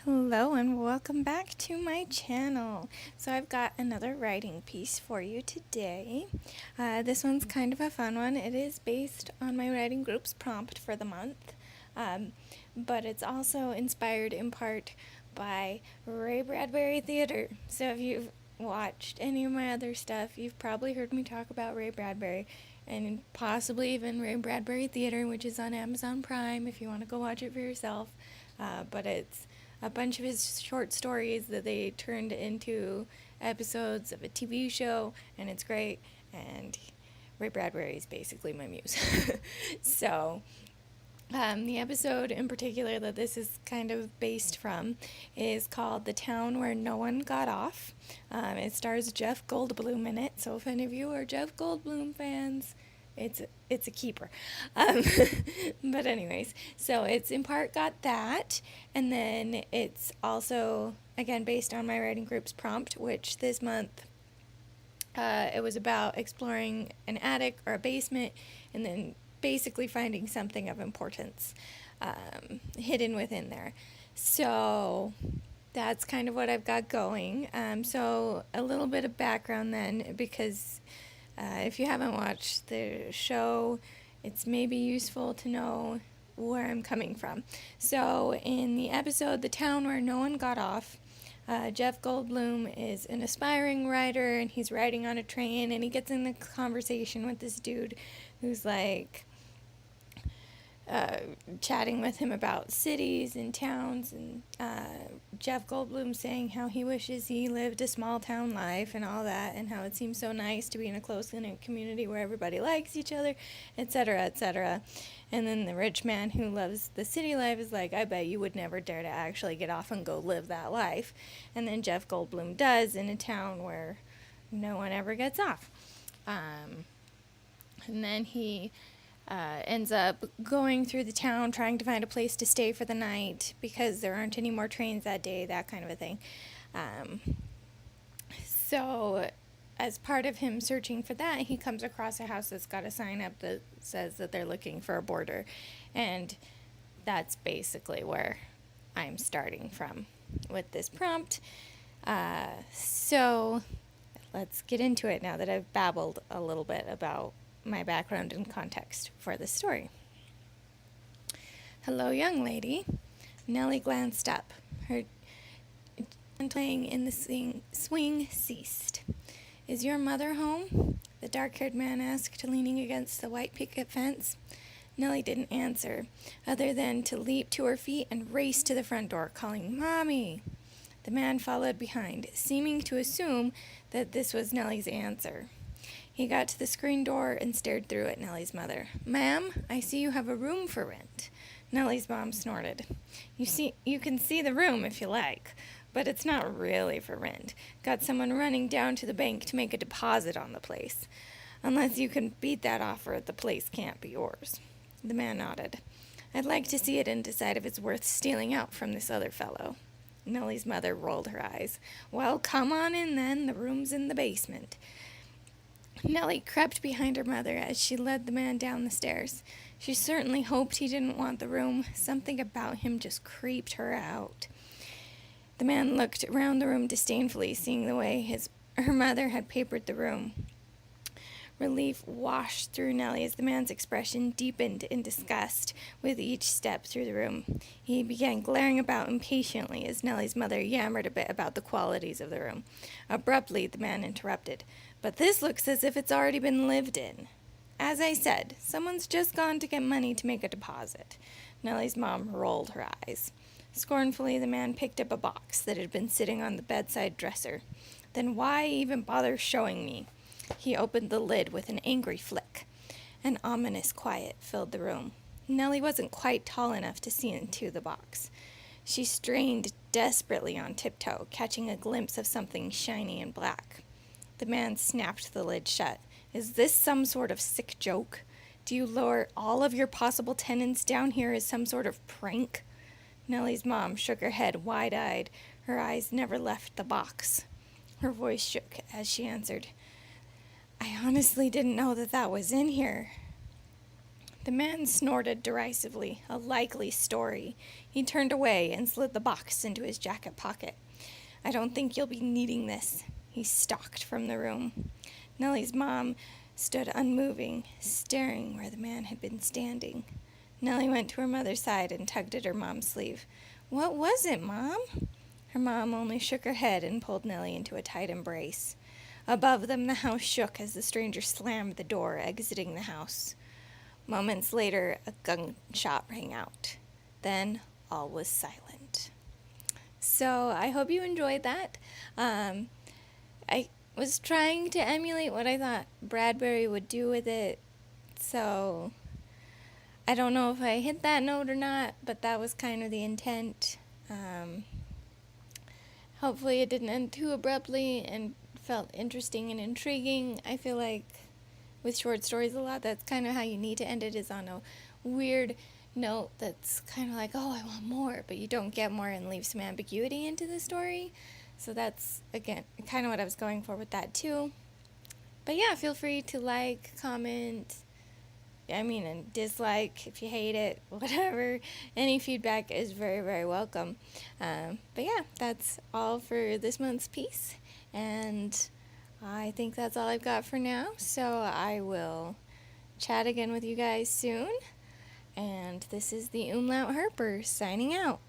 Hello and welcome back to my channel. So I've got another writing piece for you today. This one's kind of a fun one. It is based on my writing group's prompt for the month, but it's also inspired in part by Ray Bradbury Theater. So if you've watched any of my other stuff, you've probably heard me talk about Ray Bradbury and possibly even Ray Bradbury Theater, which is on Amazon Prime if you want to go watch it for yourself. But it's a bunch of his short stories that they turned into episodes of a TV show, and it's great. And Ray Bradbury is basically my muse. So, the episode in particular that this is kind of based from is called The Town Where No One Got Off. It stars Jeff Goldblum in it, so if any of you are Jeff Goldblum fans, it's a keeper. But anyways, so it's in part got that, and then it's also, again, based on my writing group's prompt, which this month it was about exploring an attic or a basement and then basically finding something of importance hidden within there. So that's kind of what I've got going. So a little bit of background then, because if you haven't watched the show, it's maybe useful to know where I'm coming from. So in the episode, The Town Where No One Got Off, Jeff Goldblum is an aspiring writer, and he's riding on a train, and he gets in the conversation with this dude who's like chatting with him about cities and towns, and Jeff Goldblum saying how he wishes he lived a small town life and all that, and how it seems so nice to be in a close-knit community where everybody likes each other, etc., etc. And then the rich man who loves the city life is like, I bet you would never dare to actually get off and go live that life. And then Jeff Goldblum does in a town where no one ever gets off. And then he ends up going through the town trying to find a place to stay for the night because there aren't any more trains that day, that kind of a thing. So as part of him searching for that, he comes across a house that's got a sign up that says that they're looking for a boarder. And that's basically where I'm starting from with this prompt. So let's get into it now that I've babbled a little bit about my background and context for the story. Hello, young lady. Nellie glanced up. Her playing in the swing ceased. Is your mother home? The dark-haired man asked, leaning against the white picket fence. Nellie didn't answer, other than to leap to her feet and race to the front door, calling, Mommy! The man followed behind, seeming to assume that this was Nellie's answer. He got to the screen door and stared through at Nellie's mother. Ma'am, I see you have a room for rent. Nellie's mom snorted. You can see the room if you like, but it's not really for rent. Got someone running down to the bank to make a deposit on the place. Unless you can beat that offer, the place can't be yours. The man nodded. I'd like to see it and decide if it's worth stealing out from this other fellow. Nellie's mother rolled her eyes. Well, come on in then. The room's in the basement. Nellie crept behind her mother as she led the man down the stairs. She certainly hoped he didn't want the room. Something about him just creeped her out. The man looked around the room disdainfully, seeing the way her mother had papered the room. Relief washed through Nellie as the man's expression deepened in disgust with each step through the room. He began glaring about impatiently as Nellie's mother yammered a bit about the qualities of the room. Abruptly, the man interrupted. But this looks as if it's already been lived in. As I said, someone's just gone to get money to make a deposit. Nellie's mom rolled her eyes. Scornfully, the man picked up a box that had been sitting on the bedside dresser. Then why even bother showing me? He opened the lid with an angry flick. An ominous quiet filled the room. Nellie wasn't quite tall enough to see into the box. She strained desperately on tiptoe, catching a glimpse of something shiny and black. The man snapped the lid shut. Is this some sort of sick joke? Do you lure all of your possible tenants down here as some sort of prank? Nellie's mom shook her head wide-eyed. Her eyes never left the box. Her voice shook as she answered, I honestly didn't know that was in here. The man snorted derisively. A likely story. He turned away and slid the box into his jacket pocket. I don't think you'll be needing this. He stalked from the room. Nellie's mom stood unmoving, staring where the man had been standing. Nellie went to her mother's side and tugged at her mom's sleeve. What was it, Mom? Her mom only shook her head and pulled Nellie into a tight embrace. Above them, the house shook as the stranger slammed the door, exiting the house. Moments later, a gunshot rang out. Then all was silent. So I hope you enjoyed that. I was trying to emulate what I thought Bradbury would do with it. So I don't know if I hit that note or not, but that was kind of the intent. Hopefully it didn't end too abruptly and felt interesting and intriguing. I feel like with short stories a lot, that's kind of how you need to end it, is on a weird note that's kind of like, oh, I want more, but you don't get more and leave some ambiguity into the story. So that's, again, kind of what I was going for with that too. But yeah, feel free to like, comment, and dislike if you hate it, whatever. Any feedback is very, very welcome. But yeah, that's all for this month's piece. And I think that's all I've got for now. So I will chat again with you guys soon. And this is the Umlaut Herper signing out.